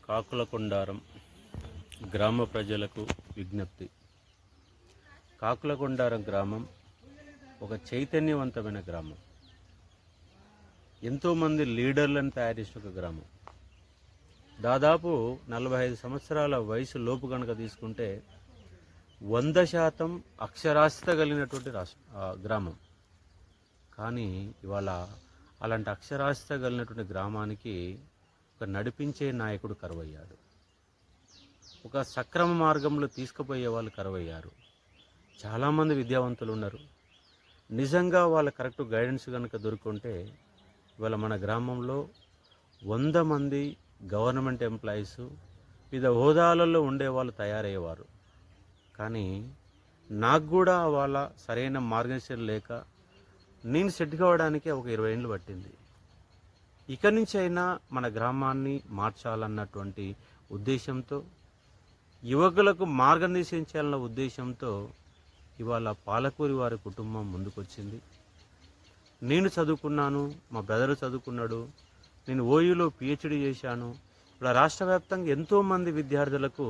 కాకులకొండారం గ్రామ ప్రజలకు విజ్ఞప్తి. కాకులకొండారం గ్రామం ఒక చైతన్యవంతమైన గ్రామం. ఎంతోమంది లీడర్లను తయారు చేసిన ఒక గ్రామం. దాదాపు 45 సంవత్సరాల వయసు లోపు కనుక తీసుకుంటే 100% అక్షరాస్యత కలిగినటువంటి గ్రామం. కానీ ఇవాళ అలాంటి అక్షరాస్యత కలిగినటువంటి గ్రామానికి ఒక నడిపించే నాయకుడు కరువయ్యాడు. ఒక సక్రమ మార్గంలో తీసుకుపోయే వాళ్ళు కరువయ్యారు. చాలామంది విద్యావంతులు ఉన్నారు. నిజంగా వాళ్ళ కరెక్ట్ గైడెన్స్ కనుక దొరుకుంటే ఇవాళ మన గ్రామంలో 100 మంది గవర్నమెంట్ ఎంప్లాయీస్ వివిధ హోదాలలో ఉండేవాళ్ళు తయారయ్యేవారు. కానీ నాకు కూడా వాళ్ళ సరైన మార్గదర్శనం లేక నేను సెట్ కావడానికి ఒక 20 ఏళ్ళు పట్టింది. ఇక నుంచి అయినా మన గ్రామాన్ని మార్చాలన్నటువంటి ఉద్దేశంతో, యువకులకు మార్గనిర్దేశించాలన్న ఉద్దేశంతో ఇవాళ పాలకూరి వారి కుటుంబం ముందుకొచ్చింది. నేను చదువుకున్నాను, మా బ్రదర్ చదువుకున్నాడు, నేను ఓయూలో పిహెచ్డి చేశాను. ఇలా రాష్ట్ర వ్యాప్తంగా ఎంతోమంది విద్యార్థులకు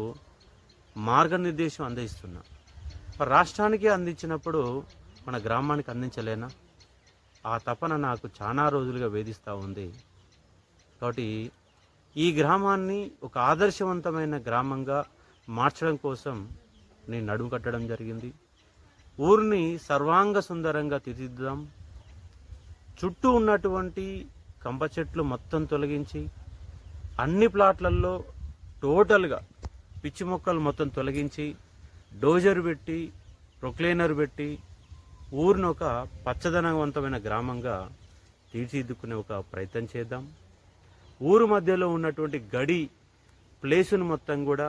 మార్గనిర్దేశం అందిస్తున్నా. రాష్ట్రానికి అందించినప్పుడు మన గ్రామానికి అందించలేనా? ఆ తపన నాకు చాలా రోజులుగా వేధిస్తూ ఉంది. కాబట్టి ఈ గ్రామాన్ని ఒక ఆదర్శవంతమైన గ్రామంగా మార్చడం కోసం నేను నడుము కట్టడం జరిగింది. ఊరిని సర్వాంగ సుందరంగా తీర్చిదిద్దాం. చుట్టూ ఉన్నటువంటి కంప చెట్లు మొత్తం తొలగించి అన్ని ప్లాట్లలో టోటల్గా పిచ్చి మొక్కలు మొత్తం తొలగించి డోజర్ పెట్టి ప్రొక్లైనర్ పెట్టి ఊరిని ఒక పచ్చదనవంతమైన గ్రామంగా తీర్చిదిద్దుకునే ఒక ప్రయత్నం చేద్దాం. ఊరు మధ్యలో ఉన్నటువంటి గడి ప్లేసును మొత్తం కూడా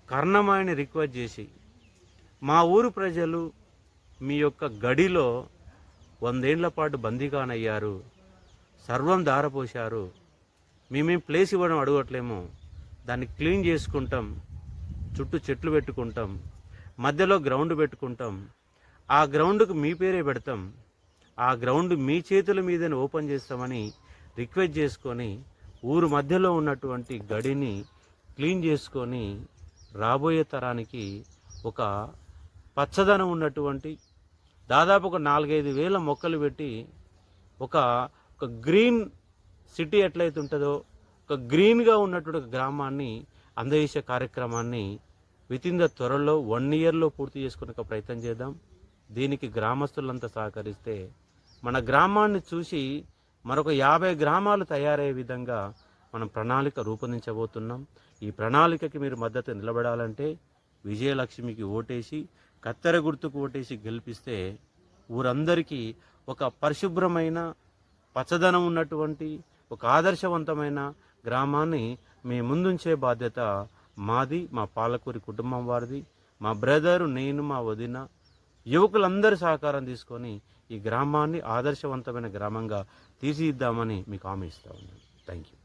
కర్ణమాయని రిక్వెస్ట్ చేసి, మా ఊరు ప్రజలు మీ యొక్క గడిలో 100 ఏళ్ల పాటు బందీగానయ్యారు, సర్వం దారపోశారు, మేమేం ప్లేస్ ఇవ్వడం అడగట్లేము, దాన్ని క్లీన్ చేసుకుంటాం, చుట్టూ చెట్లు పెట్టుకుంటాం, మధ్యలో గ్రౌండ్ పెట్టుకుంటాం, ఆ గ్రౌండ్కు మీ పేరే పెడతాం, ఆ గ్రౌండ్ మీ చేతుల మీదనే ఓపెన్ చేస్తామని రిక్వెస్ట్ చేసుకొని ఊరు మధ్యలో ఉన్నటువంటి గడిని క్లీన్ చేసుకొని రాబోయే తరానికి ఒక పచ్చదనం ఉన్నటువంటి దాదాపు ఒక 4-5 వేల మొక్కలు పెట్టి ఒక గ్రీన్ సిటీ ఎట్లయితే ఉంటుందో ఒక గ్రీన్గా ఉన్నటువంటి ఒక గ్రామాన్ని అందజేసే కార్యక్రమాన్ని వితిన్ ద త్వరలో 1 ఇయర్లో పూర్తి చేసుకునే ఒక ప్రయత్నం చేద్దాం. దీనికి గ్రామస్తులంతా సహకరిస్తే మన గ్రామాన్ని చూసి మరొక 50 గ్రామాలు తయారయ్యే విధంగా మనం ప్రణాళిక రూపొందించబోతున్నాం. ఈ ప్రణాళికకి మీరు మద్దతు నిలబడాలంటే విజయలక్ష్మికి ఓటేసి, కత్తెర గుర్తుకు ఓటేసి గెలిపిస్తే ఊరందరికీ ఒక పరిశుభ్రమైన పచ్చదనం ఉన్నటువంటి ఒక ఆదర్శవంతమైన గ్రామాన్ని మీ ముందుంచే బాధ్యత మాది, మా పాలకూరి కుటుంబం వారిది. మా బ్రదరు, నేను, మా వదిన, యువకులందరి సహకారం తీసుకొని ఈ గ్రామాన్ని ఆదర్శవంతమైన గ్రామంగా తీర్చిదిద్దామని మీకు హామీ ఇస్తా ఉన్నాను. Thank you.